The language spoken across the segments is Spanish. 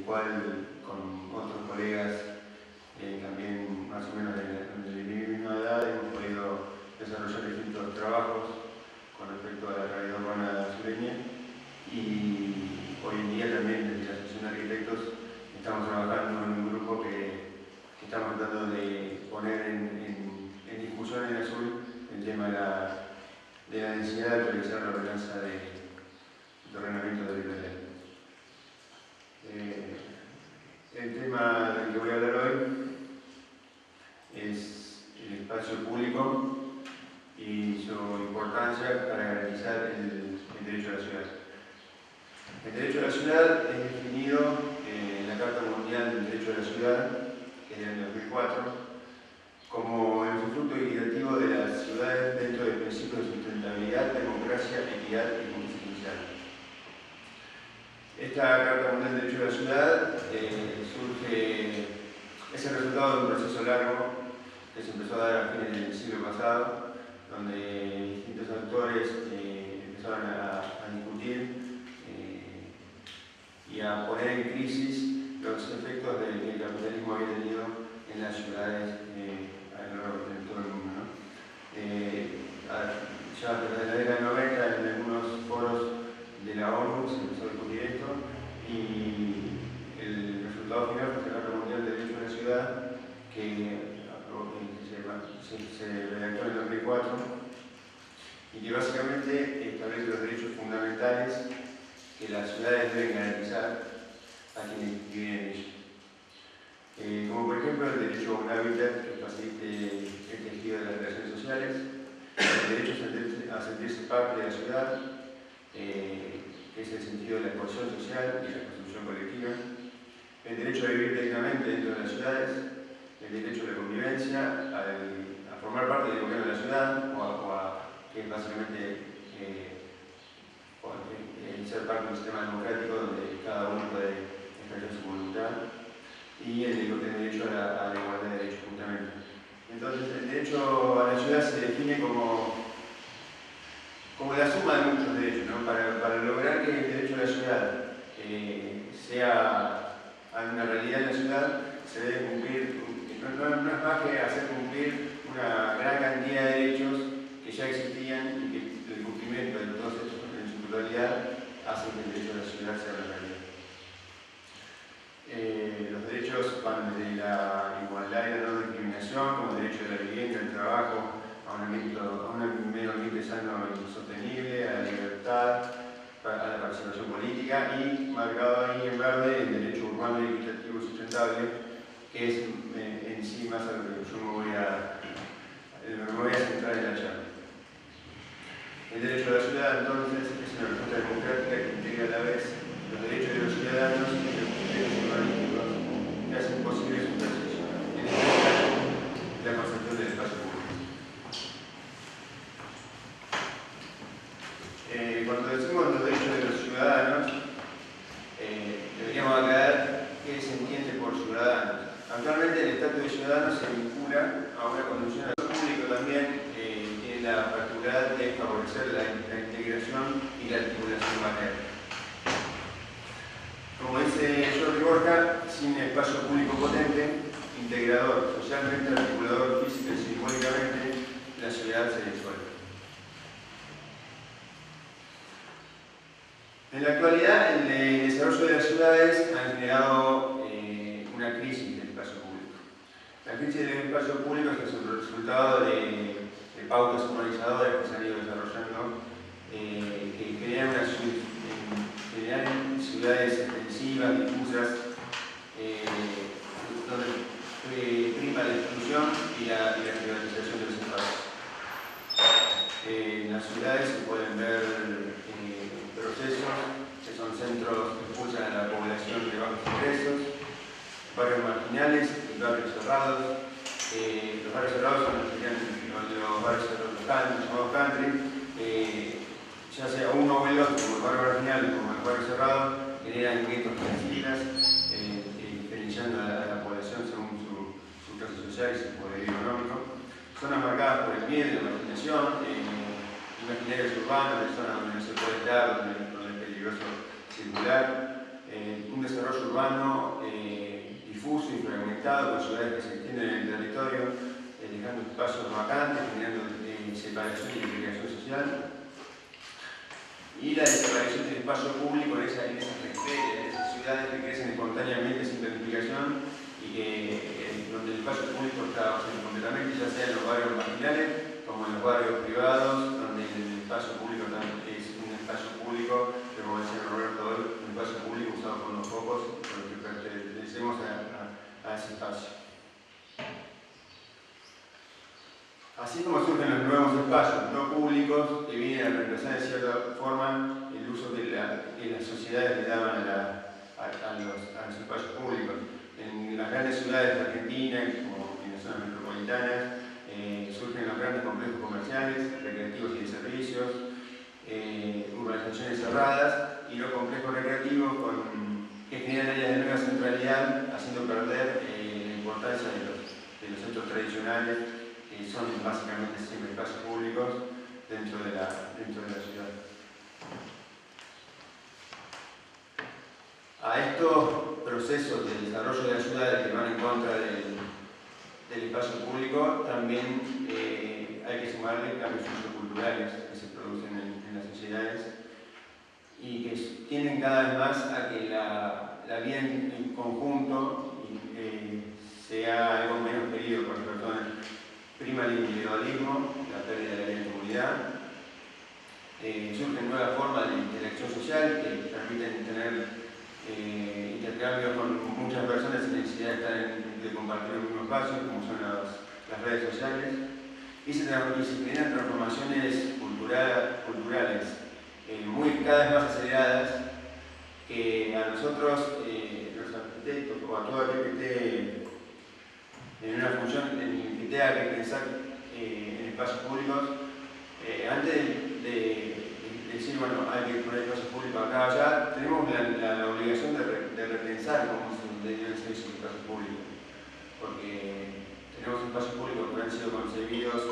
cual con otros colegas también más o menos de mi misma edad hemos podido desarrollar distintos trabajos con respecto a la realidad urbana sureña, y hoy en día también desde la Asociación de Arquitectos estamos trabajando en un grupo que estamos tratando de poner en discusión en Azul el tema de la necesidad de actualizar la ordenanza de ordenamiento territorial. El tema del que voy a hablar hoy es el espacio público y su importancia para garantizar el derecho a la ciudad. El derecho a la ciudad es definido en la Carta Mundial del Derecho a la Ciudad, que es del año 2004, como el usufructo equitativo de las ciudades dentro del principio de sustentabilidad, democracia, equidad y justicia social. Esta Carta Mundial del Derecho a la Ciudad es el resultado de un proceso largo que se empezó a dar a fines del siglo pasado, donde distintos autores empezaron a discutir y a poner en crisis los efectos que el capitalismo había tenido en las ciudades a lo largo de todo el mundo, ¿no? Ya desde la década del 90, en algunos foros de la ONU se empezó a discutir esto, y el resultado final fue la Carta Mundial del Derecho a la Ciudad, que se redactó en el 2004 y que básicamente establece los derechos fundamentales que las ciudades deben garantizar a quienes viven en ellas. Como por ejemplo el derecho a un hábitat que facilite el tejido de las relaciones sociales, el derecho a sentirse parte de la ciudad, que es el sentido de la cohesión social y la construcción colectiva, el derecho a vivir dignamente dentro de las ciudades, el derecho a la convivencia, a formar parte del gobierno de la ciudad, que es básicamente ser parte de un sistema democrático donde cada uno puede ejercer su voluntad, y el derecho a la igualdad de derechos, justamente. Entonces, el derecho a la ciudad se define como la suma de muchos derechos, ¿no? Para lograr que el derecho a la ciudad sea una realidad en la ciudad, se debe cumplir, no es más que hacer cumplir una gran cantidad de derechos que ya existían y que el cumplimiento de todos estos en su totalidad hace que el derecho a la ciudad sea una realidad. Los derechos van desde la igualdad y la no discriminación, como el derecho a la vivienda, al trabajo, a un medio ambiente sano y sostenible, a la libertad, a la participación política, y marcado ahí en verde el derecho urbano y equitativo y sustentable, que es en sí más a lo que yo me voy a centrar en la charla. El derecho a la ciudad, entonces, es una respuesta democrática que integra a la vez los derechos de los ciudadanos y los criterios urbanísticos que hacen posible su ejercicio, en especial la concepción del espacio público. Cuando decimos los derechos de los ciudadanos, deberíamos aclarar qué se entiende por ciudadanos. Actualmente el estatus de ciudadano se vincula a una conducción al público también, tiene la particularidad de favorecer la integración y la articulación materna. Como dice Jordi Borja, sin espacio público potente, integrador, socialmente articulador, física y simbólicamente, la ciudad se disuelve. En la actualidad, el desarrollo de las ciudades ha generado una crisis del espacio público. La crisis del espacio público es el resultado de pautas urbanizadoras que se han ido desarrollando, que generan ciudades extensivas, difusas, donde prima la exclusión y la privatización de los espacios. En las ciudades se pueden ver procesos que son centros que impulsan a la población de bajos ingresos, barrios marginales y barrios cerrados. Los barrios cerrados son los barrios llamados country, ya sea uno o el otro, como el barrio marginal o como el barrio cerrado, generan guetos flexibles, diferenciando a la población según su clase social y su poder económico. Zonas marcadas por el miedo y la marginación, imaginarios urbanos, de zonas donde no se puede estar, donde es peligroso circular, un desarrollo urbano conectado, con ciudades que se extienden en el territorio, dejando espacios vacantes, generando separación y segregación social. Y la desaparición del espacio público en esas ciudades que crecen espontáneamente sin planificación y donde el espacio público está ausente completamente, ya sea en los barrios marginales como en los barrios privados, donde el espacio público es un espacio público, pero como decía Roberto hoy, un espacio público usado por unos pocos, porque pertenecemos a ese espacio. Así como surgen los nuevos espacios no públicos que vienen a reemplazar de cierta forma el uso que las sociedades le daban a los espacios públicos. En las grandes ciudades de Argentina, como en las zonas metropolitanas, surgen los grandes complejos comerciales, recreativos y de servicios, urbanizaciones cerradas y los complejos recreativos que generan áreas de nueva centralidad, haciendo perder la importancia de los centros tradicionales, que son básicamente siempre espacios públicos dentro de la ciudad. A estos procesos de desarrollo de las ciudades que van en contra del espacio público también hay que sumarle cambios socioculturales que se producen en las sociedades y que tienden cada vez más a que la vida en conjunto sea algo menos querido por las personas. Prima el individualismo, la pérdida de la vida en comunidad, surgen nuevas formas de interacción social que permiten tener intercambios con muchas personas sin necesidad de compartir el mismo espacio, como son las redes sociales, y se generan transformaciones culturales cada vez más aceleradas que a nosotros, los arquitectos, o a todo aquel que esté en una función que tenga que pensar en espacios públicos, antes de decir, bueno, hay que poner espacios públicos acá o allá, tenemos la obligación de repensar cómo deben ser esos espacios públicos, porque tenemos espacios públicos que han sido concebidos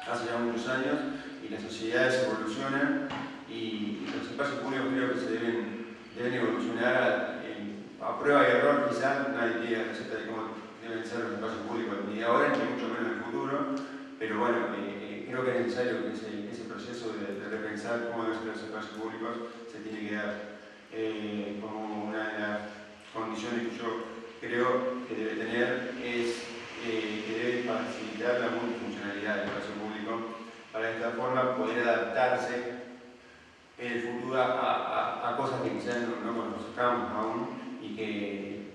hace ya muchos años y las sociedades evolucionan y los espacios públicos creo que se deben evolucionar a prueba y error. Quizás nadie tiene la receta de cómo deben ser los espacios públicos ni ahora ni mucho menos en el futuro, pero bueno, creo que es necesario que ese proceso de repensar cómo deben ser los espacios públicos se tiene que dar como una de las condiciones que yo creo que debe tener es que debe facilitar la multifuncionalidad del espacio público para de esta forma poder adaptarse en el futuro a cosas que quizás no conozcamos aún y que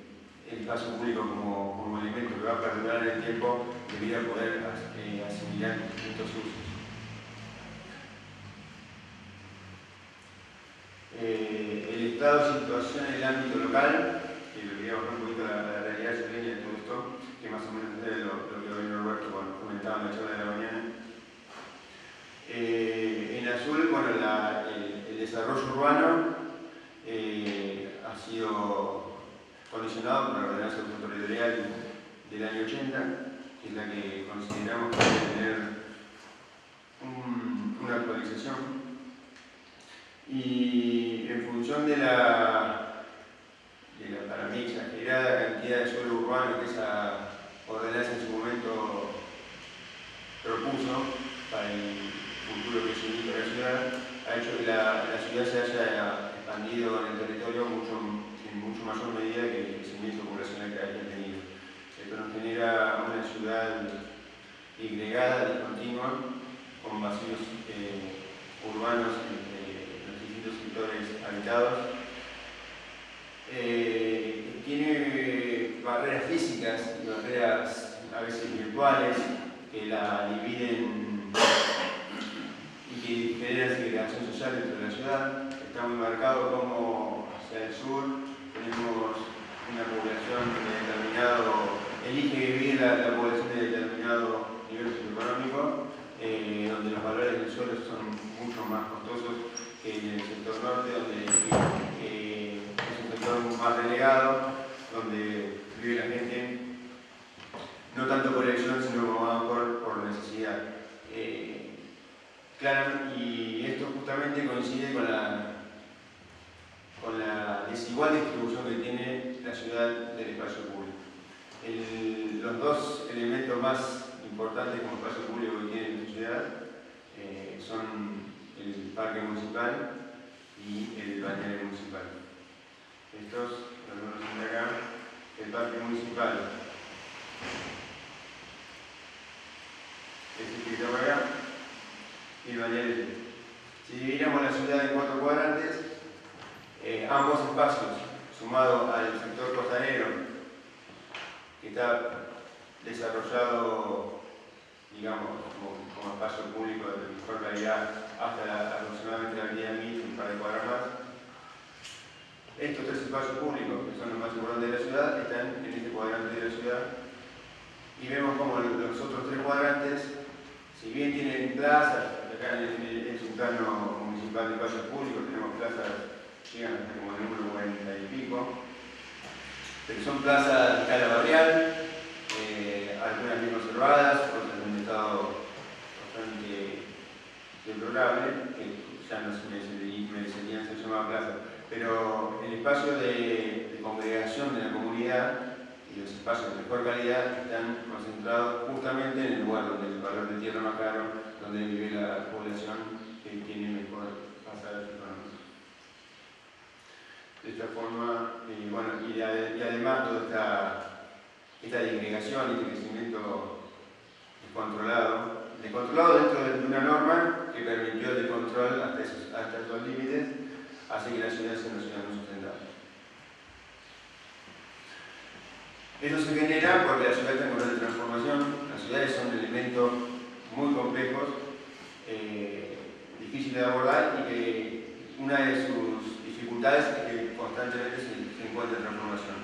el espacio público como elemento que va a perdurar en el tiempo debería poder asimilar distintos usos. El estado de situación en el ámbito local, que lo quería bajar un poquito a la realidad sureña de todo esto, que más o menos es lo que hoy Roberto comentaba en la charla de la mañana. En azul, bueno, el desarrollo urbano ha sido condicionado por la ordenanza territorial del año 80, que es la que consideramos que debe tener una actualización. Y en función de la para mí exagerada cantidad de suelo urbano que esa ordenanza en su momento propuso para el futuro crecimiento de la ciudad, ha hecho que la ciudad se haya expandido en el territorio en mucho mayor medida que el crecimiento poblacional que haya tenido. Esto nos genera una ciudad disgregada, discontinua, con vacíos urbanos entre los distintos sectores habitados. Tiene barreras físicas y barreras a veces virtuales que la dividen y que generan segregación social dentro de la ciudad. Está muy marcado como hacia el sur tenemos una población de determinado, elige vivir la población de determinado nivel socioeconómico, donde los valores del suelo son mucho más costosos que en el sector norte, donde es un sector más relegado, donde vive la gente no tanto por elección, sino más por necesidad. Claro, y esto justamente coincide con la desigual distribución que tiene la ciudad del espacio público. dos elementos más importantes como espacio público que tiene la ciudad son el parque municipal y el balneario municipal. Estos, los conocen de acá, el parque municipal. Este que está por acá, y el balneario. Si dividiéramos la ciudad en 4 cuadrantes, ambos espacios, sumado al sector costanero, que está desarrollado, digamos, como espacio público de mejor calidad hasta aproximadamente la avenida Mitre, un par de cuadras más. Estos 3 espacios públicos, que son los más importantes de la ciudad, están en este cuadrante de la ciudad. Y vemos como los otros 3 cuadrantes, si bien tienen plazas, acá es un plano municipal de espacios públicos, tenemos plazas, llegan hasta como el número 40 y pico, pero son plazas de escala barrial, algunas bien conservadas, otras en un estado bastante deplorable, que ya no se merecerían ser llamadas plazas. Pero el espacio de congregación de la comunidad y los espacios de mejor calidad están concentrados justamente en el lugar donde el valor de tierra más caro, donde vive la población que tiene mejor pasaje económico. De esta forma, bueno, y además toda esta disgregación y este crecimiento descontrolado dentro de una norma que permitió el descontrol hasta esos límites, hace que la ciudad sea una ciudad muy sustentable. Eso se genera porque la ciudad está en constante transformación. Las ciudades son elementos muy complejos, difíciles de abordar y que una de sus dificultades es que constantemente se encuentra en transformación.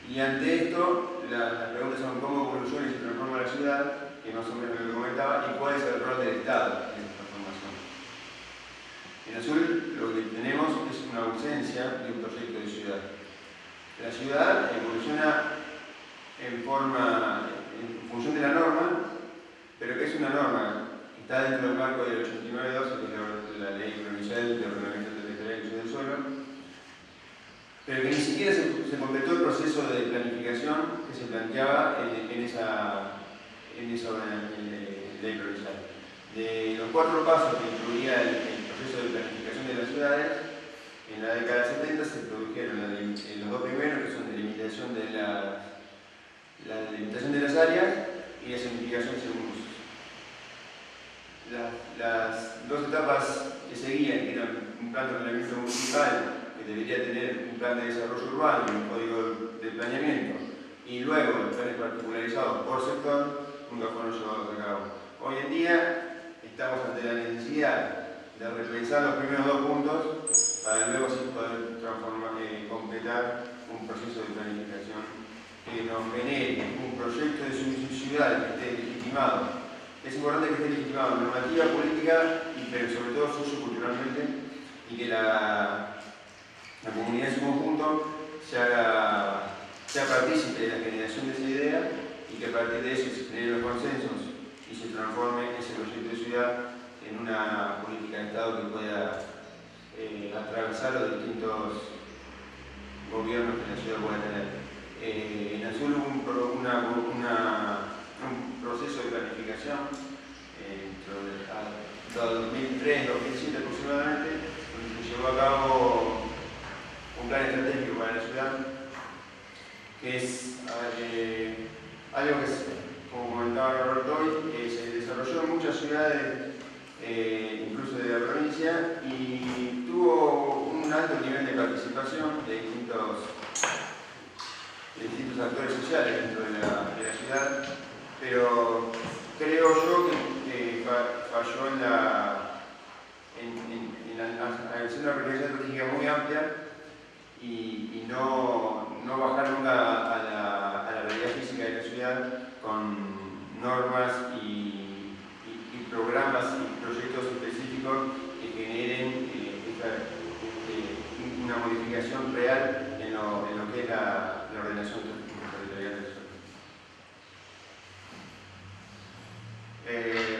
Y ante esto, las preguntas son cómo evoluciona y se transforma la ciudad, que más o menos lo que comentaba, y cuál es el rol del Estado en esta transformación. En azul lo que tenemos es una ausencia de un proyecto de ciudad. La ciudad evoluciona en función de la norma, pero que es una norma que está dentro del marco del 89.12, que es la ley provincial de ordenamiento territorial y uso del suelo, pero que ni siquiera se completó el proceso de planificación que se planteaba en esa ley provincial. De los 4 pasos que incluía el proceso de planificación de las ciudades, en la década de 70 se produjeron los 2 primeros, que son delimitación de la delimitación de las áreas y la simplificación según usos. Las 2 etapas que seguían, que eran un plan de ordenamiento municipal, que debería tener un plan de desarrollo urbano y un código de planeamiento, y luego los planes particularizados por sector, nunca fueron llevados a cabo. Hoy en día estamos ante la necesidad de repensar los primeros 2 puntos para luego sí poder completar un proceso de planificación que nos genere un proyecto de ciudad que esté legitimado. Es importante que esté legitimado en normativa política, pero sobre todo socioculturalmente, y que la comunidad en su conjunto sea partícipe de la generación de esa idea y que a partir de eso se generen los consensos y se transforme ese proyecto de ciudad en una política de Estado que pueda atravesar los distintos gobiernos que la ciudad pueda tener. En azul hubo un proceso de planificación hasta 2003-2007 aproximadamente, donde se llevó a cabo un plan estratégico para la ciudad, que es algo que, como comentaba Roberto hoy, se desarrolló en muchas ciudades, incluso de la provincia, y tuvo un alto nivel de participación de distintos actores sociales dentro de la ciudad, pero creo yo que falló en ser una planificación estratégica muy amplia y no bajar nunca a la realidad física de la ciudad con normas y programas y proyectos específicos que generen una modificación real en lo que es la ordenación territorial del suelo.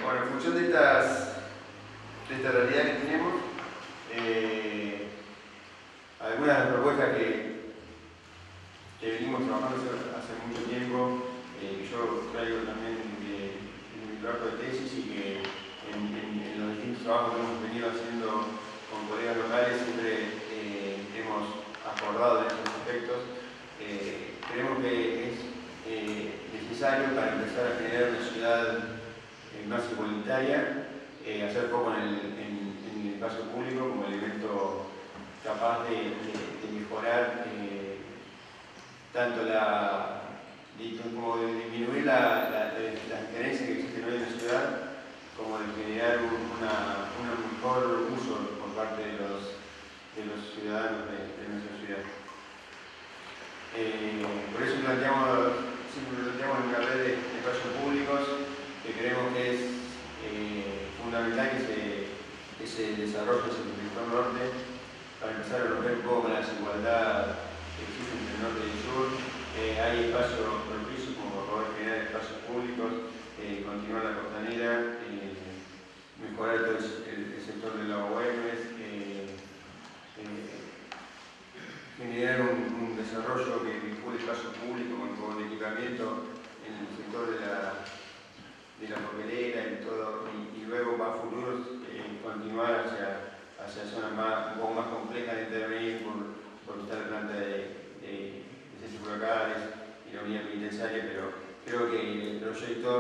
Bueno, en función de esta realidad que tenemos, algunas de las propuestas que venimos trabajando hace mucho tiempo trabajos que hemos venido haciendo con colegas locales siempre hemos acordado de estos aspectos. Creemos que es necesario para empezar a generar una ciudad más igualitaria, hacer foco en el espacio público como elemento capaz de mejorar tanto como de disminuir las diferencias que existen hoy en la ciudad, como de generar un mejor uso por parte de los ciudadanos de nuestra ciudad. Por eso siempre planteamos una red de espacios públicos que creemos que es fundamental que se desarrolle en el sector norte para empezar a romper un poco con la desigualdad que existe entre el norte y el sur. Hay espacios propicios como poder generar espacios públicos, continuar la costanera, mejorar todo el sector de los Güemes, generar un desarrollo que vincule espacio público con equipamiento en el sector de la papelera y todo, y luego para futuros continuar hacia zonas un poco más complejas de intervenir por estar la planta de ciencias locales y la unidad penitenciaria, pero creo que el proyecto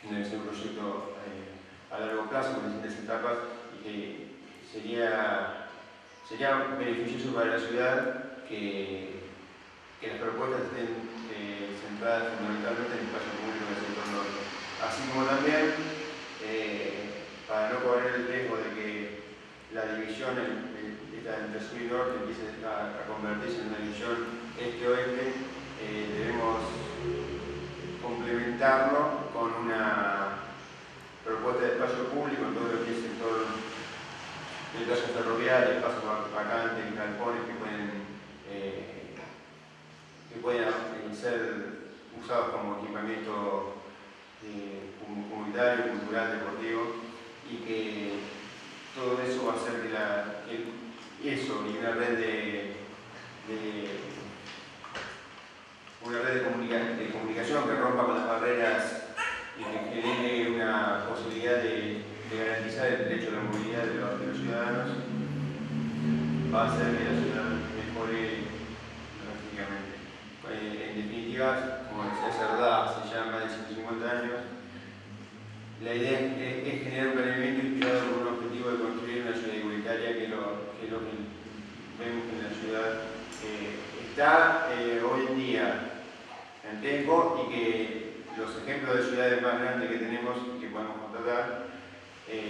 debe ser un proyecto a largo plazo con distintas etapas y que sería beneficioso para la ciudad que las propuestas estén centradas fundamentalmente en el espacio público del sector norte. Así como también, para no correr el riesgo de que la división entre sur y norte empiece a convertirse en una división este-oeste, debemos complementarlo con una propuesta de espacio público en todo lo que es el sector del caso ferroviario, espacios vacantes, galpones que pueden ser usados como equipamiento comunitario, cultural, deportivo, y que todo eso va a hacer que eso y una red de comunicación que rompa con las barreras y que genere una posibilidad de garantizar el derecho a la movilidad de los ciudadanos, va a hacer que la ciudad mejore drásticamente. En definitiva, como decía Cerdá hace ya más de 150 años, la idea es generar un planeamiento inspirado en un objetivo de construir una ciudad igualitaria, que es lo que vemos en la ciudad está hoy en día en riesgo, y que los ejemplos de ciudades más grandes que tenemos y que podemos constatar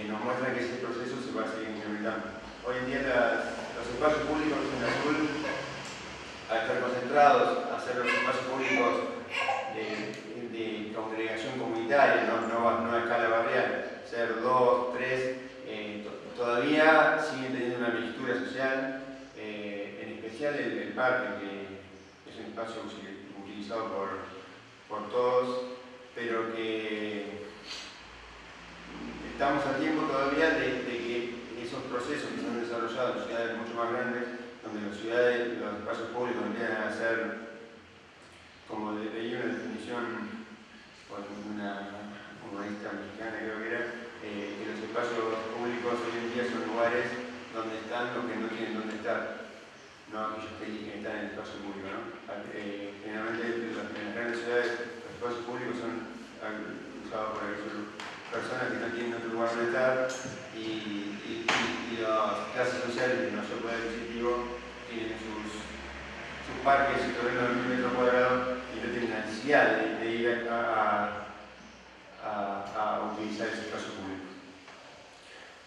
nos muestran que ese proceso se va a seguir incrementando. Hoy en día los espacios públicos en azul, al estar concentrados, hacer los espacios públicos de congregación comunitaria, no a escala barrial, ser 2, 3, todavía siguen teniendo una mixtura social, en especial el parque, que es un espacio utilizado por todos, pero que estamos a tiempo todavía de que esos procesos que se han desarrollado en ciudades mucho más grandes, donde los espacios públicos empiezan a ser, como leí una definición por una humanista mexicana, creo que era, que los espacios públicos hoy en día son lugares donde están los que no tienen dónde estar, no aquellos que eligen estar en el espacio público, ¿no? Generalmente en las grandes ciudades los espacios públicos son usados por aquellas personas que no tienen otro lugar donde estar, y las clases sociales de mayor poder adquisitivo tienen sus parques y terrenos de 1.000 metros cuadrados y no tienen la necesidad de ir a utilizar ese espacio público.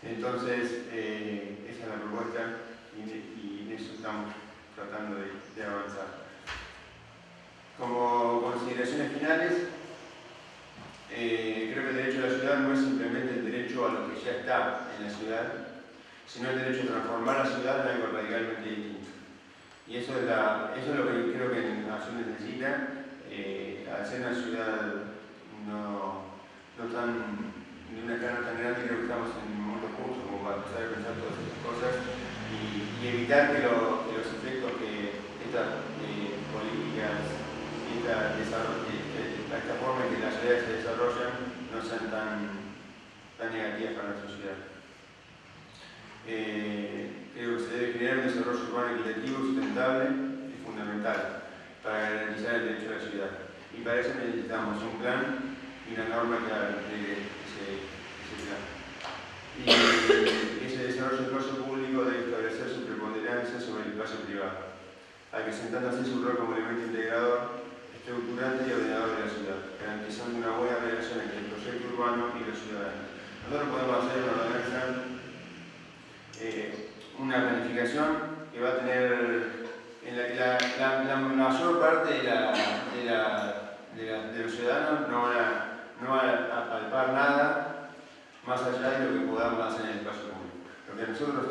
Entonces, esa es la propuesta y en eso estamos tratando de avanzar. Como consideraciones finales, creo que el derecho a la ciudad no es simplemente el derecho a lo que ya está en la ciudad, sino el derecho a transformar la ciudad en algo radicalmente distinto. Y eso es lo que creo que Azul necesita, al ser una ciudad de una escala tan grande. Creo que estamos en un momento justo como para empezar a pensar todas esas cosas y evitar que los efectos que estas políticas y esta forma en que las ciudades se desarrollan no sean tan negativas para nuestra ciudad. Creo que se debe generar un desarrollo urbano equitativo, sustentable y fundamental para garantizar el derecho a la ciudad. Y para eso necesitamos un plan y una norma que arregle ese plan. Y ese desarrollo del espacio público debe establecer su preponderancia sobre el espacio privado, acrecentando así su rol como elemento integrador, estructurante y ordenador de la ciudad, garantizando una buena relación entre el proyecto urbano y los ciudadanos. Nosotros podemos hacer una ordenanza, una planificación que va a tener en la mayor parte de los ciudadanos no van a palpar nada más allá de lo que podamos hacer en el espacio público. Lo que nosotros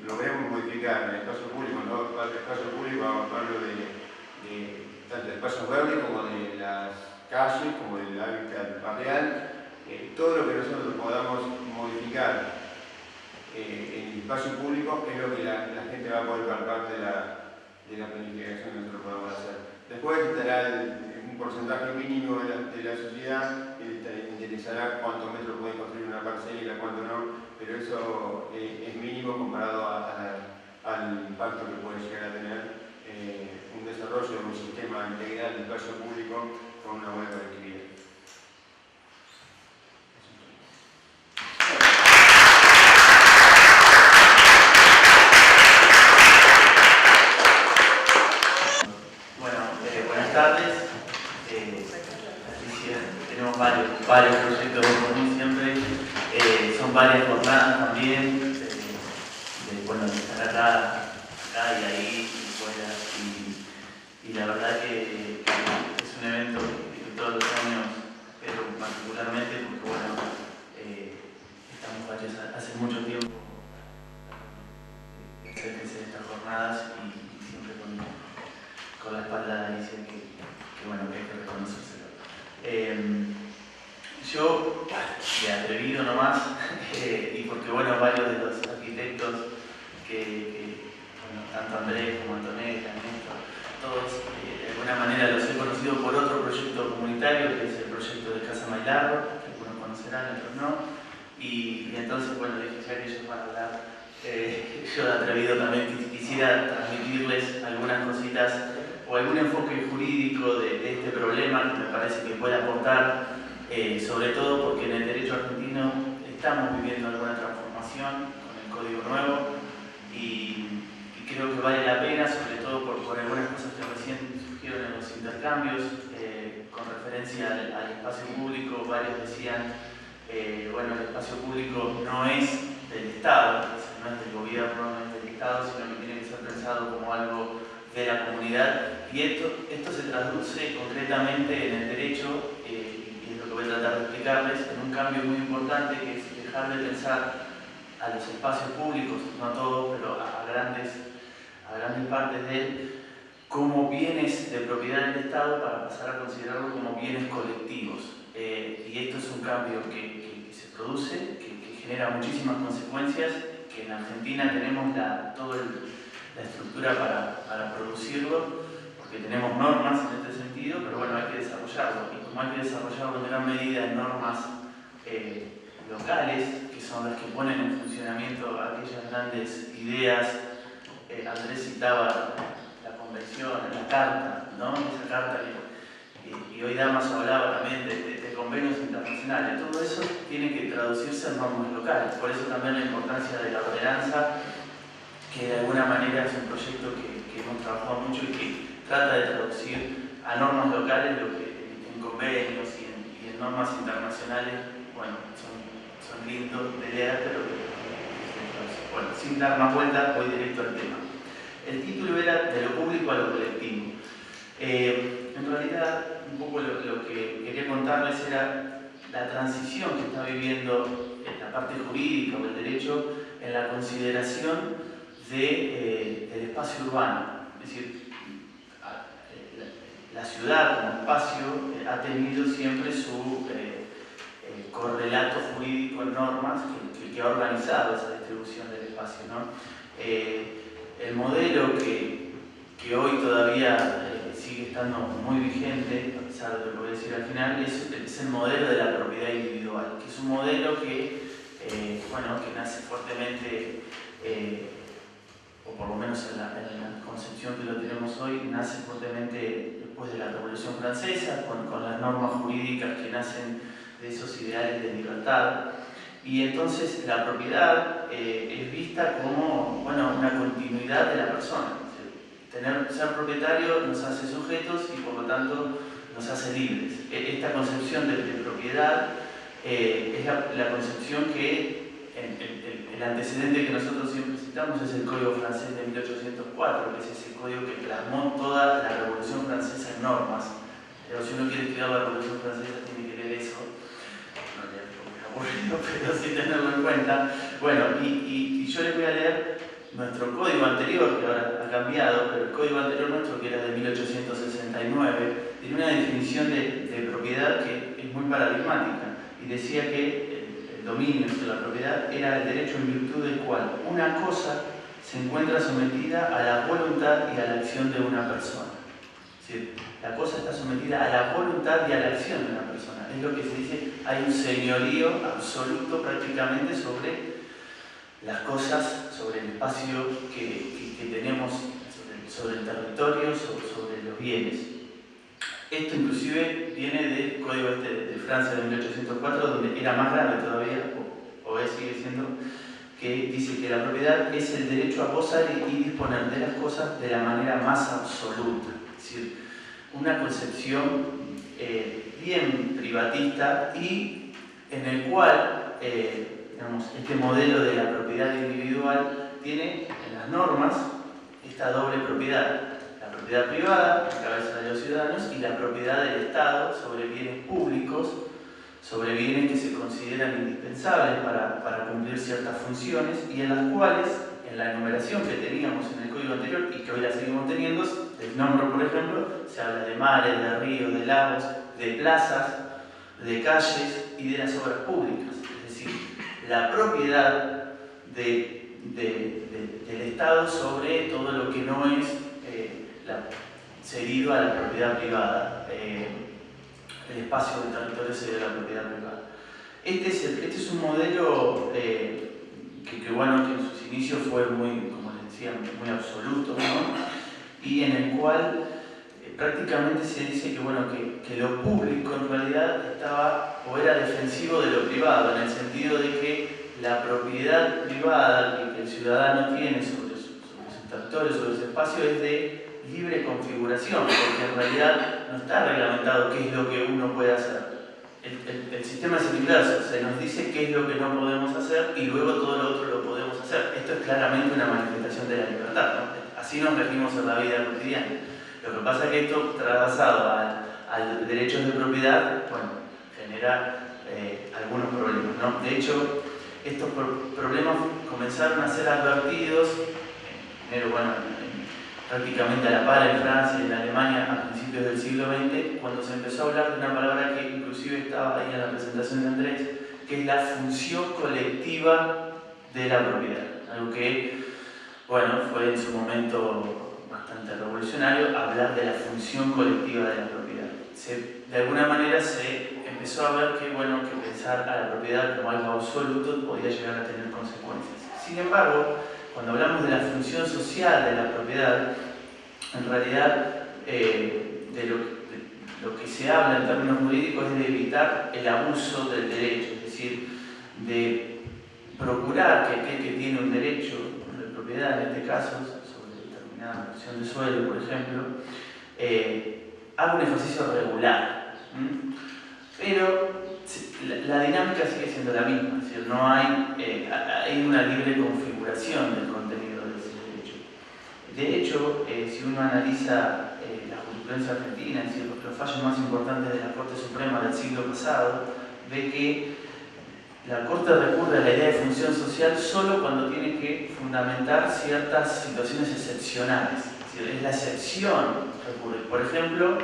logremos modificar en el espacio público, no el espacio público, vamos a hablar de tanto de espacios verdes como de las calles, como del hábitat barrial, todo lo que nosotros podamos modificar en el espacio público es lo que la gente va a poder palpar de la planificación que nosotros podamos hacer. Después estará un porcentaje mínimo de la sociedad que le interesará cuántos metros puede construir una parcela y cuánto no, pero eso es mínimo comparado al impacto que puede llegar a tener un desarrollo de un sistema integral de espacio público con una buena conectividad. Buenas tardes. Tenemos varios proyectos en común siempre. Son varias jornadas también. De estar acá y ahí y fuera. Y la verdad que es un evento que todos los años, pero particularmente porque estamos varios hace mucho tiempo en estas jornadas y siempre con la espalda de Alicia que hay que reconocérselo. Yo, de atrevido nomás, y porque varios de los arquitectos tanto Andrés como Antonella, Néstor, todos de alguna manera los he conocido por otro proyecto comunitario que es el proyecto de Casa Mailarro, que algunos conocerán, otros no, y entonces dije, ya que ellos van a hablar, yo de atrevido también quisiera transmitirles algunas cositas o algún enfoque jurídico de este problema que me parece que puede aportar, sobre todo porque en el derecho argentino estamos viviendo alguna transformación con el Código Nuevo y creo que vale la pena, sobre todo por algunas cosas que recién surgieron en los intercambios, con referencia al espacio público. Varios decían, el espacio público no es del Estado, no es del gobierno, no es del Estado, sino que tiene que ser pensado como algo de la comunidad, y esto se traduce concretamente en el derecho, y es lo que voy a tratar de explicarles, en un cambio muy importante que es dejar de pensar a los espacios públicos, no a todos, pero a grandes partes de él, como bienes de propiedad del Estado para pasar a considerarlos como bienes colectivos. Y esto es un cambio que se produce, que genera muchísimas consecuencias, que en Argentina tenemos toda la estructura para producirlo, porque tenemos normas en este sentido, pero hay que desarrollarlo. Y como hay que desarrollarlo en gran medida en normas locales, que son las que ponen en funcionamiento aquellas grandes ideas. Andrés citaba la convención, la carta, ¿no? Esa carta y hoy Damaso hablaba también de convenios internacionales. Todo eso tiene que traducirse en normas locales. Por eso también la importancia de la ordenanza, que de alguna manera es un proyecto que hemos trabajado mucho y que trata de traducir a normas locales lo que en convenios y en normas internacionales, son lindos de leer, pero sin dar más vueltas, voy directo al tema. El título era de lo público a lo colectivo. En realidad, un poco lo que quería contarles era la transición que está viviendo la parte jurídica o el derecho en la consideración del espacio urbano. Es decir, la ciudad como espacio ha tenido siempre su correlato jurídico en normas que ha organizado esa distribución del espacio, ¿no? El modelo que hoy todavía sigue estando muy vigente, a pesar de lo que voy a decir al final, es el modelo de la propiedad individual, que es un modelo que bueno, que nace fuertemente, o por lo menos en la concepción que lo tenemos hoy, nace fuertemente después de la Revolución Francesa, con las normas jurídicas que nacen de esos ideales de libertad. Y entonces la propiedad es vista como, bueno, una continuidad de la persona. Ser propietario nos hace sujetos y por lo tanto nos hace libres. Esta concepción de propiedad es la concepción que el antecedente que nosotros siempre citamos es el Código Francés de 1804, que es ese código que plasmó toda la Revolución Francesa en normas. Pero si uno quiere estudiar la Revolución Francesa tiene que leer eso. No leer porque es aburrido, pero sí tenerlo en cuenta. Bueno, y yo les voy a leer nuestro código anterior, que ahora ha cambiado, pero el código anterior nuestro, que era de 1869, tiene una definición de propiedad que es muy paradigmática y decía que el dominio de la propiedad era el derecho en virtud del cual una cosa se encuentra sometida a la voluntad y a la acción de una persona. Es decir, la cosa está sometida a la voluntad y a la acción de una persona. Es lo que se dice, hay un señorío absoluto prácticamente sobre las cosas, sobre el espacio que tenemos, sobre el territorio, sobre los bienes. Esto inclusive viene del Código de Francia de 1804, donde era más grave todavía, o sigue siendo, que dice que la propiedad es el derecho a gozar y disponer de las cosas de la manera más absoluta. Es decir, una concepción bien privatista y en el cual digamos, este modelo de la propiedad individual tiene en las normas esta doble propiedad. La propiedad privada, en cabeza de los ciudadanos, y la propiedad del Estado sobre bienes públicos, sobre bienes que se consideran indispensables para cumplir ciertas funciones y en las cuales, en la enumeración que teníamos en el código anterior y que hoy la seguimos teniendo, del nombro, por ejemplo, se habla de mares, de ríos, de lagos, de plazas, de calles y de las obras públicas. Es decir, la propiedad del Estado sobre todo lo que no es cedido a la propiedad privada. El espacio del territorio cedido a la propiedad privada. Este es un modelo que bueno, que en sus inicios fue muy, como les decía, muy absoluto, ¿no? Y en el cual prácticamente se dice que, bueno, que lo público en realidad estaba o era defensivo de lo privado, en el sentido de que la propiedad privada que el ciudadano tiene sobre su territorio, sobre su espacio, es de libre configuración, porque en realidad no está reglamentado qué es lo que uno puede hacer. El sistema es el inverso, se nos dice qué es lo que no podemos hacer y luego todo lo otro lo podemos hacer. Esto es claramente una manifestación de la libertad, ¿no? Así nos regimos en la vida cotidiana. Lo que pasa es que esto, trasladado al derechos de propiedad, bueno, genera algunos problemas, ¿no? De hecho, estos problemas comenzaron a ser advertidos, primero, bueno, prácticamente a la par en Francia y en Alemania a principios del siglo XX, cuando se empezó a hablar de una palabra que inclusive estaba ahí en la presentación de Andrés, que es la función colectiva de la propiedad. Algo que, bueno, fue en su momento bastante revolucionario, hablar de la función colectiva de la propiedad. De alguna manera se empezó a ver que, bueno, que pensar a la propiedad como algo absoluto podía llegar a tener consecuencias. Sin embargo, cuando hablamos de la función social de la propiedad, en realidad de lo que se habla en términos jurídicos es de evitar el abuso del derecho, es decir, de procurar que aquel que tiene un derecho de propiedad, en este caso, sobre determinada porción de suelo, por ejemplo, haga un ejercicio regular. Pero la dinámica sigue siendo la misma, es decir, no hay una libre configuración del contenido de ese derecho. De hecho, si uno analiza la jurisprudencia argentina, es decir, los fallos más importantes de la Corte Suprema del siglo pasado, ve que la Corte recurre a la idea de función social solo cuando tiene que fundamentar ciertas situaciones excepcionales. Es decir, es la excepción recurrir. Por ejemplo,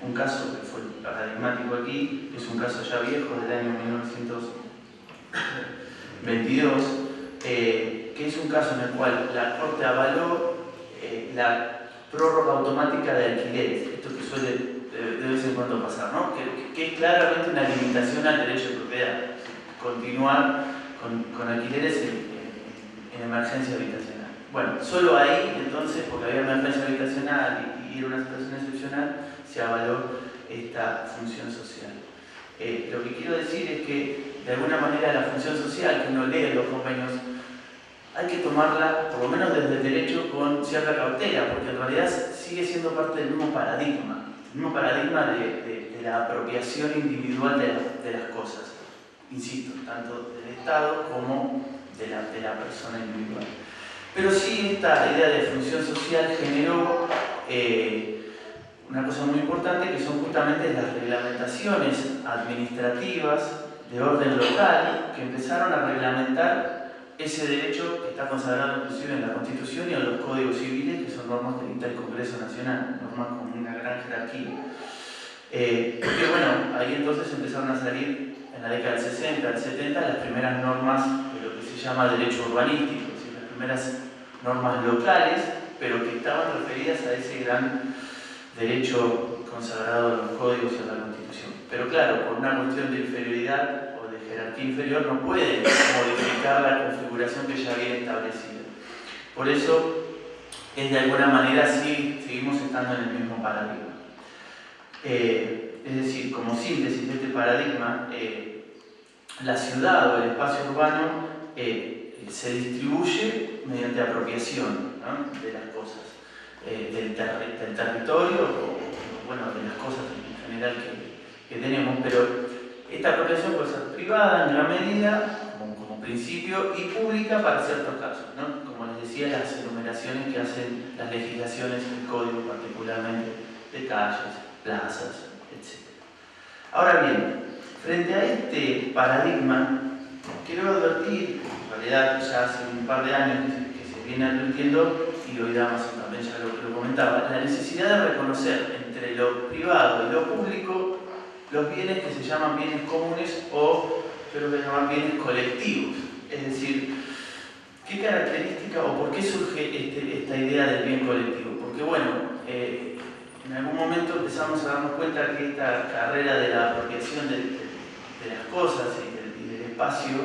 un caso que fue paradigmático aquí, que es un caso ya viejo del año 1922, que es un caso en el cual la Corte avaló la prórroga automática de alquileres, esto que suele de vez en cuando pasar, ¿no? Que es claramente una limitación al derecho de propiedad, continuar con alquileres en emergencia habitacional. Bueno, solo ahí entonces, porque había emergencia habitacional y era una situación excepcional, se avaló esta función social. Lo que quiero decir es que de alguna manera la función social que uno lee en los convenios hay que tomarla, por lo menos desde el derecho, con cierta cautela, porque en realidad sigue siendo parte del mismo paradigma de la apropiación individual de las cosas, insisto, tanto del Estado como de la persona individual. Pero sí, esta idea de función social generó una cosa muy importante, que son justamente las reglamentaciones administrativas de orden local que empezaron a reglamentar ese derecho que está consagrado inclusive en la Constitución y en los códigos civiles, que son normas que dicta el Congreso Nacional, normas con una gran jerarquía. Porque bueno, ahí entonces empezaron a salir en la década del 60, del 70, las primeras normas de lo que se llama derecho urbanístico, es decir, las primeras normas locales, pero que estaban referidas a ese gran derecho consagrado en los códigos y en la Constitución. Pero claro, por una cuestión de inferioridad o de jerarquía inferior no puede modificar la configuración que ya viene establecida. Por eso, es de alguna manera sí seguimos estando en el mismo paradigma. Es decir, como síntesis de este paradigma, la ciudad o el espacio urbano se distribuye mediante apropiación, ¿no?, de las cosas, del territorio o bueno, de las cosas en general que tenemos, pero esta apropiación puede ser privada en gran medida, como principio, y pública para ciertos casos, ¿no? Como les decía, las enumeraciones que hacen las legislaciones, el código particularmente de calles, plazas, etc. Ahora bien, frente a este paradigma, quiero advertir, en realidad ya hace un par de años que se viene advirtiendo, y hoy Damaso también ya lo comentaba, la necesidad de reconocer entre lo privado y lo público los bienes que se llaman bienes comunes o yo lo voy a llamar bienes colectivos. Es decir, ¿qué característica o por qué surge esta idea del bien colectivo? Porque bueno, en algún momento empezamos a darnos cuenta que esta carrera de la apropiación de las cosas y del espacio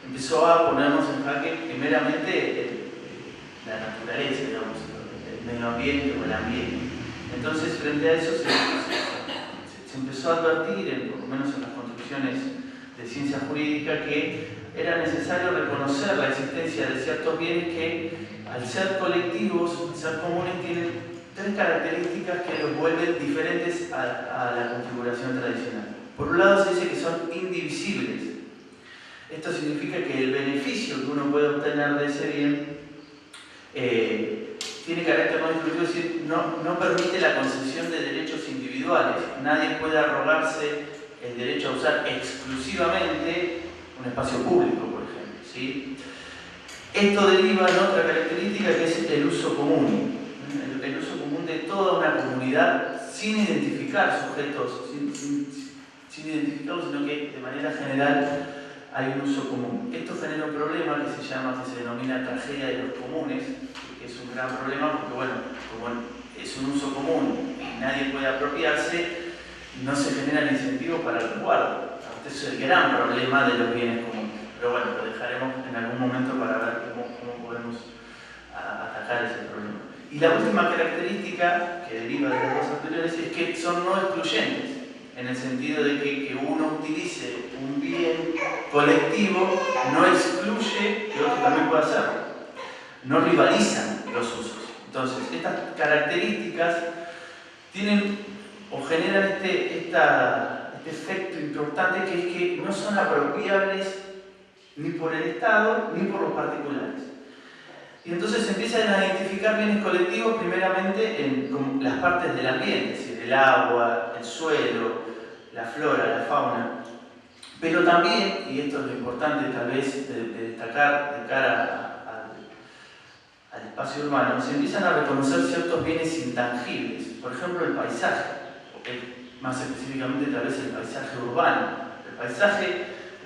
empezó a ponernos en jaque primeramente la naturaleza, digamos, el medio ambiente o el ambiente. Entonces, frente a eso se empezó a advertir, por lo menos en las construcciones de ciencia jurídica, que era necesario reconocer la existencia de ciertos bienes que, al ser colectivos, al ser comunes, tienen tres características que los vuelven diferentes a la configuración tradicional. Por un lado, se dice que son indivisibles. Esto significa que el beneficio que uno puede obtener de ese bien tiene carácter no exclusivo, es decir, no permite la concesión de derechos individuales. Nadie puede arrogarse el derecho a usar exclusivamente un espacio público, por ejemplo, ¿sí? Esto deriva en otra característica, que es el uso común. El uso común de toda una comunidad sin identificar sujetos, sin identificarlos, sino que de manera general hay un uso común. Esto genera un problema que se denomina tragedia de los comunes, que es un gran problema porque, bueno, como es un uso común y nadie puede apropiarse, no se genera el incentivo para el resguardo. Este es el gran problema de los bienes comunes. Pero bueno, lo dejaremos en algún momento para ver cómo podemos atacar ese problema. Y la última característica que deriva de las dos anteriores es que son no excluyentes, en el sentido de que uno utilice un bien colectivo no excluye que otro también pueda hacerlo. No rivalizan los usos. Entonces, estas características tienen o generan este efecto importante, que es que no son apropiables ni por el Estado ni por los particulares. Y entonces se empiezan a identificar bienes colectivos primeramente en las partes del ambiente, es decir, el agua, el suelo, la flora, la fauna. Pero también, y esto es lo importante tal vez de destacar de cara al espacio urbano, se empiezan a reconocer ciertos bienes intangibles. Por ejemplo, el paisaje, más específicamente tal vez el paisaje urbano. El paisaje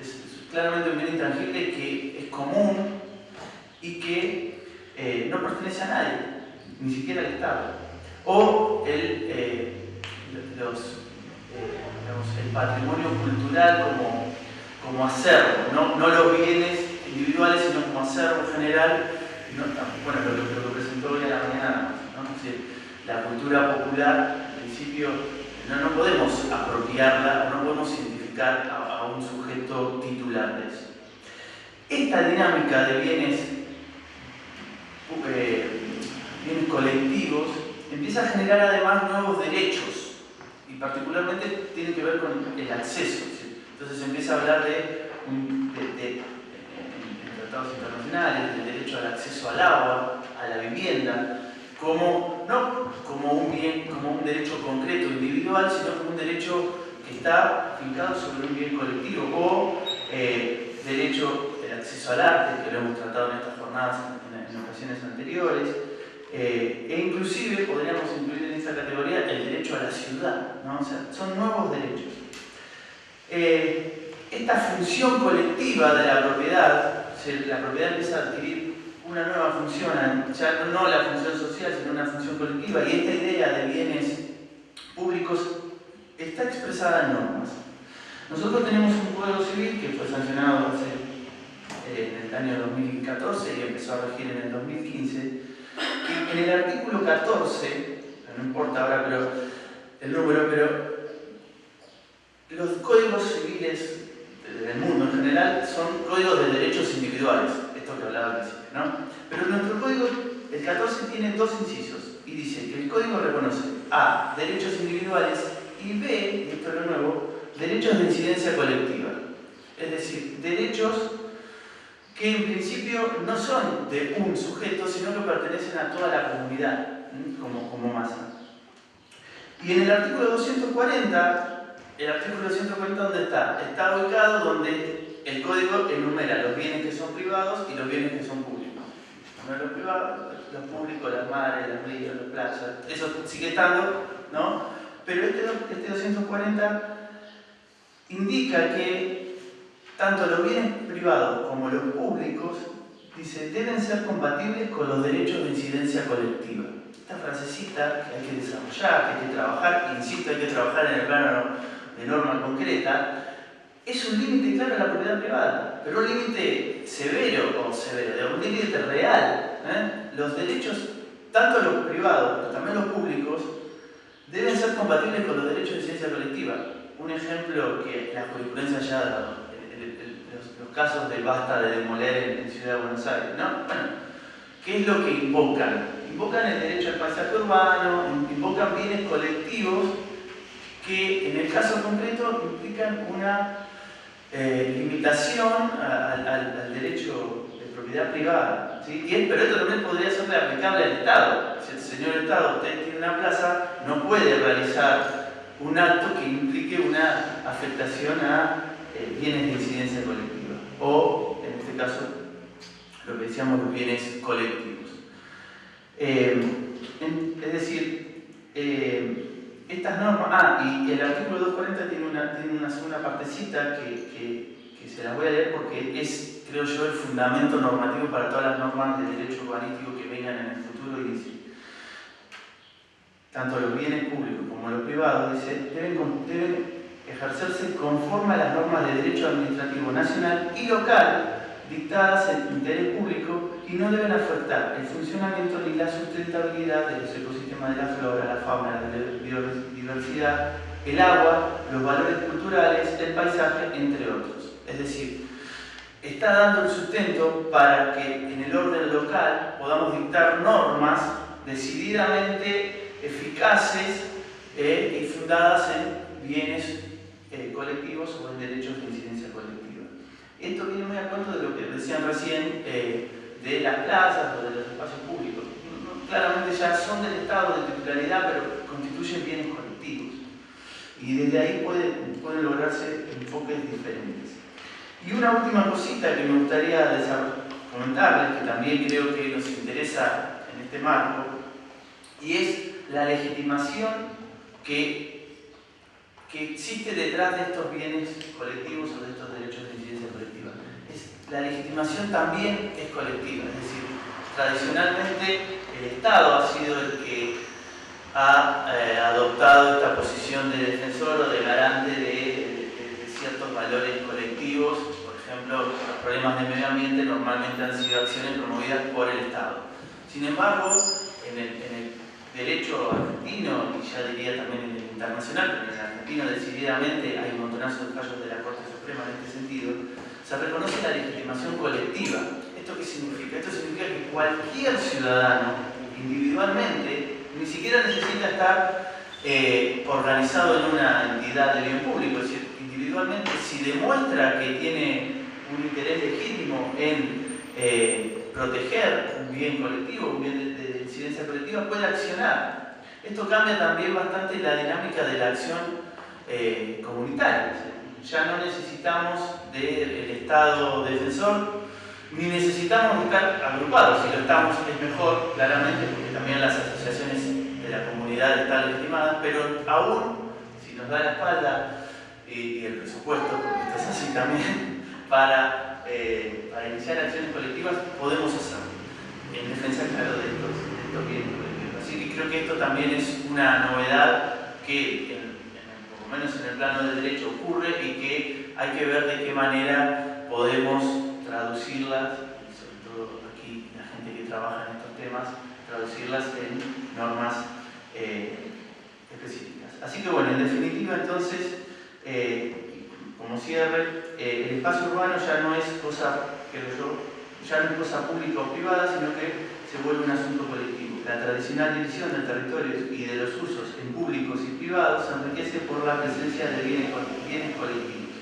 es claramente un bien intangible que es común y que no pertenece a nadie, ni siquiera al Estado. O el patrimonio cultural como acervo, no los bienes individuales, sino como acervo general, bueno, lo que presentó hoy a la mañana, ¿no? Es decir, la cultura popular, en principio, no podemos apropiarla, no podemos identificar a un sujeto titular de eso. Esta dinámica de bienes colectivos empieza a generar además nuevos derechos, y particularmente tiene que ver con el acceso, ¿sí? Entonces empieza a hablar en tratados internacionales del derecho al acceso al agua, a la vivienda, no como un bien, como un derecho concreto individual, sino como un derecho que está fincado sobre un bien colectivo, o derecho al acceso al arte, que lo hemos tratado en estas jornadas en ocasiones anteriores, e inclusive podríamos incluir en esta categoría el derecho a la ciudad, ¿no? O sea, son nuevos derechos. Esta función colectiva de la propiedad empieza a adquirir una nueva función, ya no la función social, sino una función colectiva, y esta idea de bienes públicos está expresada en normas. Nosotros tenemos un Código Civil que fue sancionado en el año 2014 y empezó a regir en el 2015, y en el artículo 14, no importa ahora el número, pero los códigos civiles del mundo en general son códigos de derechos individuales, esto que hablaba al principio, ¿no? Pero nuestro código, el 14, tiene dos incisos y dice que el código reconoce A, derechos individuales, y B, y esto es lo nuevo, derechos de incidencia colectiva. Es decir, derechos que en principio no son de un sujeto, sino que pertenecen a toda la comunidad, como masa. Y en el artículo 240, ¿dónde está? Está ubicado donde el código enumera los bienes que son privados y los bienes que son públicos. Los privados, los públicos, las mares, los ríos, las playas, eso sigue estando, ¿no? Pero este 240 indica que tanto los bienes privados como los públicos, dice, deben ser compatibles con los derechos de incidencia colectiva. Esta frasecita que hay que desarrollar, que hay que trabajar, insisto, hay que trabajar en el plano de norma concreta, es un límite claro a la propiedad privada, pero un límite severo, un límite real. Los derechos, tanto los privados, pero también los públicos, deben ser compatibles con los derechos de incidencia colectiva. Un ejemplo que la jurisprudencia ya ha dado, los casos de basta de demoler en Ciudad de Buenos Aires, ¿no? Bueno, ¿qué es lo que invocan? Invocan el derecho al paisaje urbano, invocan bienes colectivos que en el caso concreto implican una limitación al derecho de propiedad privada, ¿sí? Pero esto también podría ser aplicable al Estado. Si el señor Estado, usted tiene una plaza, no puede realizar un acto que implique una afectación a bienes de incidencia colectiva, o en este caso lo que decíamos, los bienes colectivos. Es decir, estas normas, y el artículo 240 tiene una segunda partecita que se las voy a leer porque es, creo yo, el fundamento normativo para todas las normas de derecho urbanístico que vengan en el futuro, y dice: tanto los bienes públicos como los privados, dice, deben ejercerse conforme a las normas de derecho administrativo nacional y local dictadas en interés público, y no deben afectar el funcionamiento ni la sustentabilidad de los ecosistemas de la flora, la fauna, la biodiversidad, el agua, los valores culturales, el paisaje, entre otros. Es decir, está dando el sustento para que en el orden local podamos dictar normas decididamente eficaces y fundadas en bienes colectivos o en derechos de incidencia colectiva. Esto viene muy a cuento de lo que decían recién de las plazas o de los espacios públicos. Claramente ya son del Estado de titularidad, pero constituyen bienes colectivos. Y desde ahí pueden lograrse enfoques diferentes. Y una última cosita que me gustaría comentarles, que también creo que nos interesa en este marco, y es la legitimación que existe detrás de estos bienes colectivos o de estos derechos de incidencia colectiva. La legitimación también es colectiva, es decir, tradicionalmente el Estado ha sido el que ha adoptado esta posición de defensor o de garante de ciertos esos valores colectivos. Por ejemplo, los problemas de medio ambiente normalmente han sido acciones promovidas por el Estado. Sin embargo, en el derecho argentino, y ya diría también en el internacional, pero en el argentino decididamente hay un montonazo de fallos de la Corte Suprema en este sentido, se reconoce la legitimación colectiva. ¿Esto qué significa? Esto significa que cualquier ciudadano, individualmente, ni siquiera necesita estar organizado en una entidad de bien público. Es decir, individualmente, si demuestra que tiene un interés legítimo en proteger un bien colectivo, un bien de incidencia colectiva, puede accionar. Esto cambia también bastante la dinámica de la acción comunitaria. Ya no necesitamos del Estado defensor, ni necesitamos estar agrupados. Si lo estamos es mejor, claramente, porque también las asociaciones de la comunidad están legitimadas, pero aún, si nos da la espalda y el presupuesto, porque esto es así también, para iniciar acciones colectivas, podemos hacerlo, en defensa, claro, de estos bienes colectivos. Así que creo que esto también es una novedad que, por lo menos en el plano del derecho, ocurre y que hay que ver de qué manera podemos traducirlas, y sobre todo aquí la gente que trabaja en estos temas, traducirlas en normas específicas. Así que bueno, en definitiva entonces, como cierre, el espacio urbano ya no es cosa, creo yo, ya no es cosa pública o privada, sino que se vuelve un asunto colectivo. La tradicional división del territorio y de los usos en públicos y privados se enriquece por la presencia de bienes colectivos.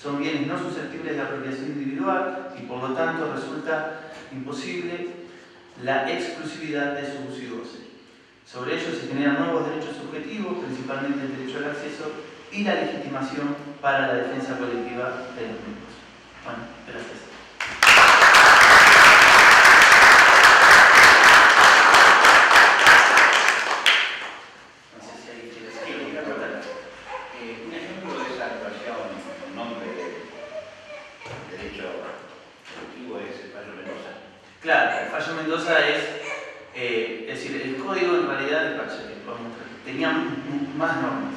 Son bienes no susceptibles de apropiación individual y por lo tanto resulta imposible la exclusividad de su uso y goce. Sobre ellos se generan nuevos derechos subjetivos, principalmente el derecho al acceso y la legitimación para la defensa colectiva de los mismos. Bueno, gracias. Claro, el fallo Mendoza es decir, el código en realidad de Bachelet tenía más normas,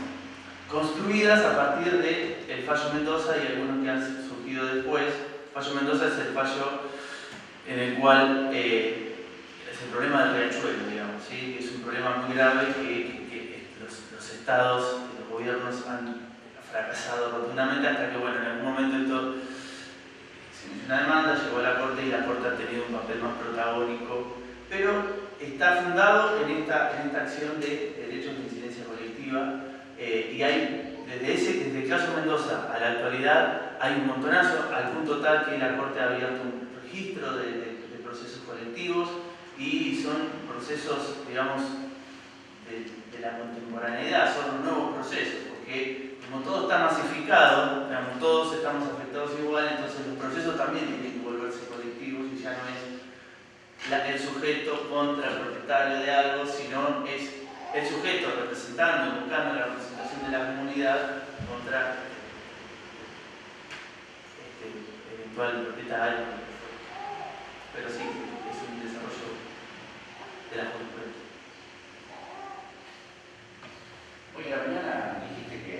construidas a partir del fallo Mendoza y algunos que han surgido después. El fallo Mendoza es el fallo en el cual es el problema del riachuelo, digamos, ¿sí? Es un problema muy grave que los estados y los gobiernos han fracasado rotundamente hasta que, bueno, en algún momento esto se inició una demanda, llegó a la Corte y la Corte ha tenido un papel más protagónico, pero está fundado en esta acción de derechos de incidencia colectiva y hay, desde el caso Mendoza a la actualidad, hay un montonazo, al punto tal que la Corte ha abierto un registro de procesos colectivos y son procesos, digamos, de la contemporaneidad, son los nuevos procesos, porque como todo está masificado, digamos, todos estamos afectados igual, entonces los procesos también tienen que volverse colectivos y ya no es el sujeto contra el propietario de algo, sino es el sujeto representando y buscando la representación de la comunidad contra eventual propietario. Pero sí, es un desarrollo de la jurisprudencia. Hoy a la mañana dijiste que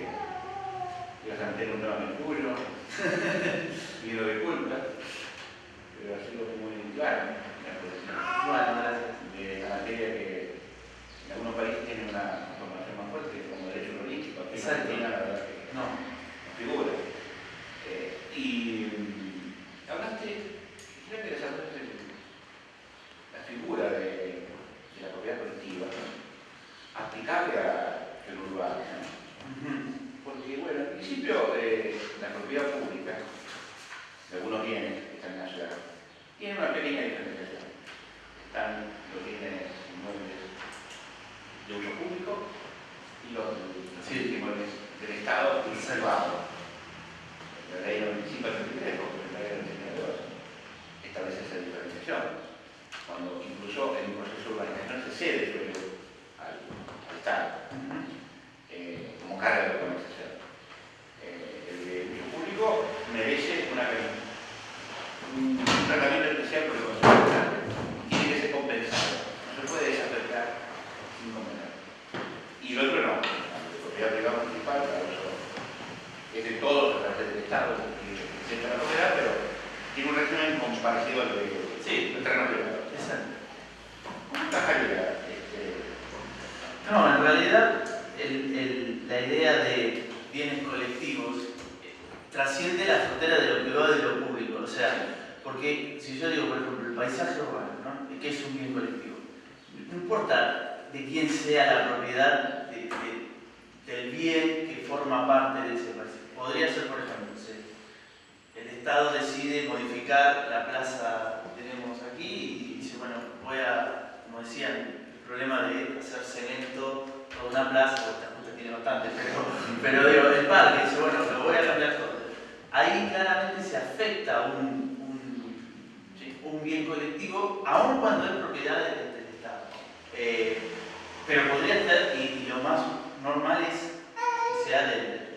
ibas a meter un tema Mercurio, pido disculpas, pero ha sido muy claro. Bueno, gracias. De la materia que en algunos países tiene una formación más fuerte, como derecho urbanístico. Aquí en Argentina, la verdad que no figura. Y hablaste, quisiera que desarrolles la figura de la propiedad colectiva, aplicable al urbano. Porque, bueno, en principio, la propiedad pública de algunos bienes que están en la ciudad tiene una pequeña diferenciación. Están los bienes inmuebles de uso público y los inmuebles del Estado y privado. La ley 95-33, porque la ley 92 establece esa diferenciación. Cuando incluso en un proceso de urbanización se cede suelo al Estado como carga de urbanización. El de uso público merece un tratamiento especial por el Consejo Nacional. Tiene que ser compensado. No se puede desafectar sin compensar. Y el otro no. La propiedad privada municipal para uso es de todos a través del Estado, que la propiedad, pero tiene un régimen parecido al del terreno privado. Exacto. ¿Cómo encajaría? No, en realidad la idea de bienes colectivos trasciende la frontera de lo privado y de lo público. O sea, porque si yo digo, por ejemplo, el paisaje urbano, ¿no? ¿Qué es un bien colectivo? No importa de quién sea la propiedad del bien que forma parte de ese paisaje. Podría ser, por ejemplo, el Estado decide modificar la plaza que tenemos aquí y dice, bueno, voy a, como decían, el problema de hacer cemento toda una plaza, esta junta tiene bastante, pero digo, el parque dice, bueno, lo voy a cambiar todo. Ahí claramente se afecta un bien colectivo, aun cuando es propiedad del Estado. Pero podría estar, y lo más normal es que sea del